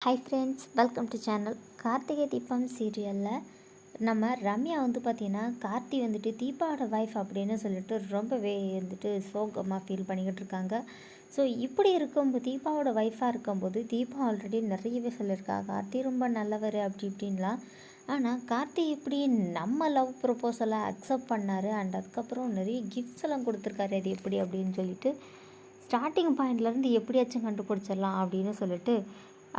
Hi friends, welcome to channel. Karthigai Deepam சீரியலில் நம்ம ரம்யா பார்த்திங்கன்னா கார்த்தி தீபாவோட வைஃப் அப்படின்னு சொல்லிட்டு ரொம்பவே சோகமாக ஃபீல் பண்ணிக்கிட்டு இருக்காங்க. ஸோ இப்படி இருக்கும்போது தீபாவோட ஒய்ஃபாக இருக்கும்போது தீபா ஆல்ரெடி நிறையவே சொல்லியிருக்கா கார்த்தி ரொம்ப நல்லவர் அப்படி இப்படின்லாம். ஆனால் கார்த்தி இப்படி நம்ம லவ் ப்ரொப்போசலை அக்செப்ட் பண்ணார் அண்ட் அதுக்கப்புறம் நிறைய கிஃப்ட்ஸ் எல்லாம் கொடுத்துருக்காரு. அது எப்படி அப்படின்னு சொல்லிட்டு ஸ்டார்டிங் பாயிண்ட்லேருந்து எப்படியாச்சும் கண்டுபிடிச்சிடலாம் அப்படின்னு சொல்லிட்டு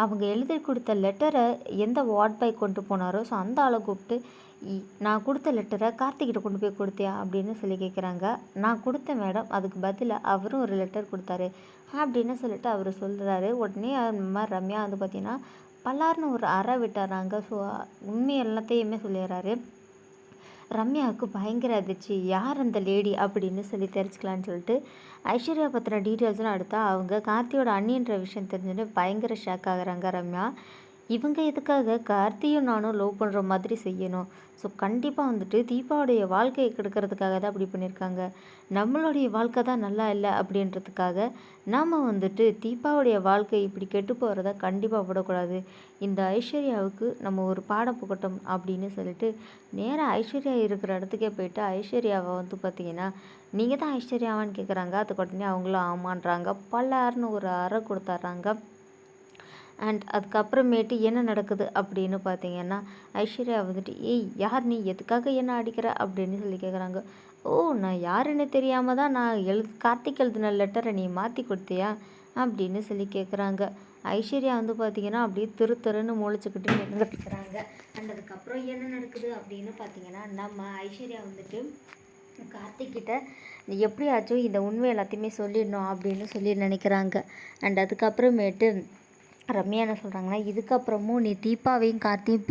அவங்க எழுதி கொடுத்த லெட்டரை எந்த வார்ட் பாய் கொண்டு போனாரோ ஸோ அந்த ஆளை கூப்பிட்டு நான் கொடுத்த லெட்டரை கார்த்திகிட்ட கொண்டு போய் கொடுத்தியா அப்படின்னு சொல்லி கேட்குறாங்க. நான் கொடுத்தேன் மேடம், அதுக்கு பதிலாக அவரும் ஒரு லெட்டர் கொடுத்தாரு அப்படின்னு சொல்லிட்டு அவர் சொல்கிறாரு. உடனே நம்ம ரம்யா பார்த்திங்கன்னா பல்லார்னு ஒரு அறை விட்டுறாங்க. ஸோ உண்மை எல்லாத்தையுமே சொல்லிடுறாரு. ரம்யாவுக்கு பயங்கர அதிர்ச்சி, யார் அந்த லேடி அப்படின்னு சொல்லி தெரிஞ்சுக்கலான்னு சொல்லிட்டு ஐஸ்வர்யா பற்றின டீட்டெயில்ஸ்லாம் எடுத்தா அவங்க கார்த்தியோட அண்ணின்ற விஷயம் தெரிஞ்சுட்டு பயங்கர ஷாக் ஆகுறாங்க ரம்யா. இவங்க எதுக்காக கார்த்தியும் நானும் லவ் பண்ணுற மாதிரி செய்யணும்? ஸோ கண்டிப்பாக தீபாவுடைய வாழ்க்கையை கெடுக்கிறதுக்காக தான் அப்படி பண்ணியிருக்காங்க. நம்மளுடைய வாழ்க்கை தான் நல்லா இல்லை அப்படின்றதுக்காக நாம் தீபாவுடைய வாழ்க்கை இப்படி கெட்டு போகிறத கண்டிப்பாக விடக்கூடாது. இந்த ஐஸ்வர்யாவுக்கு நம்ம ஒரு பாடம் புகட்டும் அப்படின்னு சொல்லிட்டு நேராக ஐஸ்வர்யா இருக்கிற இடத்துக்கே போயிட்டு ஐஸ்வர்யாவை பார்த்திங்கன்னா நீங்கள் தான் ஐஸ்வர்யாவான்னு கேட்குறாங்க. அதுக்கு உடனே அவங்களும் ஆமான்றாங்க. பல்லாருன்னு ஒரு அறை கொடுத்துட்றாங்க. அண்ட் அதுக்கப்புறமேட்டு என்ன நடக்குது அப்படின்னு பார்த்தீங்கன்னா ஐஸ்வர்யா ஏய் யார் நீ, எதுக்காக என்ன அடிக்கிற அப்படின்னு சொல்லி கேட்குறாங்க. ஓ, நான் யாருன்னு தெரியாமல் தான் நான் கார்த்திக் எழுதின லெட்டரை நீ மாற்றி கொடுத்தியா அப்படின்னு சொல்லி கேட்குறாங்க. ஐஸ்வர்யா பார்த்தீங்கன்னா அப்படியே திருன்னு முழிச்சுக்கிட்டு நின்றுக்கிறாங்க. அண்ட் அதுக்கப்புறம் என்ன நடக்குது அப்படின்னு பார்த்தீங்கன்னா நம்ம ஐஸ்வர்யா கார்த்திக்கிட்ட எப்படியாச்சும் இந்த உண்மை எல்லாத்தையுமே சொல்லிடணும் அப்படின்னு சொல்லி நினைக்கிறாங்க. அண்ட் அதுக்கப்புறமேட்டு ரம்யா என்ன சொல்கிறாங்கன்னா இதுக்கப்புறமும் நீ தீபாவையும் கார்த்தியும்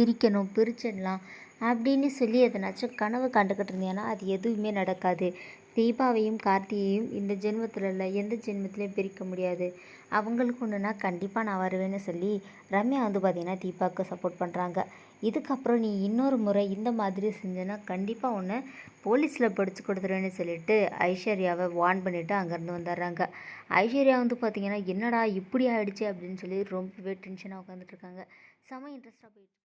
பிரிச்சிடலாம் அப்படின்னு சொல்லி எதனாச்சும் கனவு கண்டுக்கிட்டு இருந்தேன்னா அது எதுவுமே நடக்காது. தீபாவையும் கார்த்தியையும் இந்த ஜென்மத்தில் இல்லை எந்த ஜென்மத்திலையும் பிரிக்க முடியாது. அவங்களுக்கு ஒன்றுனா கண்டிப்பாக நான் வருவேன்னு சொல்லி ரம்யா பார்த்திங்கன்னா தீபாவுக்கு சப்போர்ட் பண்ணுறாங்க. இதுக்கப்புறம் நீ இன்னொரு முறை இந்த மாதிரி செஞ்சேன்னா கண்டிப்பாக ஒன்று போலீஸில் படித்து கொடுத்துருவேன்னு சொல்லிட்டு ஐஸ்வர்யாவை வார்ன் பண்ணிவிட்டு அங்கேருந்து வந்துடுறாங்க. ஐஸ்வர்யா பார்த்திங்கன்னா என்னடா இப்படி ஆகிடுச்சு அப்படின்னு சொல்லி ரொம்பவே டென்ஷனாக உட்காந்துட்ருக்காங்க. செம இன்ட்ரெஸ்ட்டாக போயிட்டு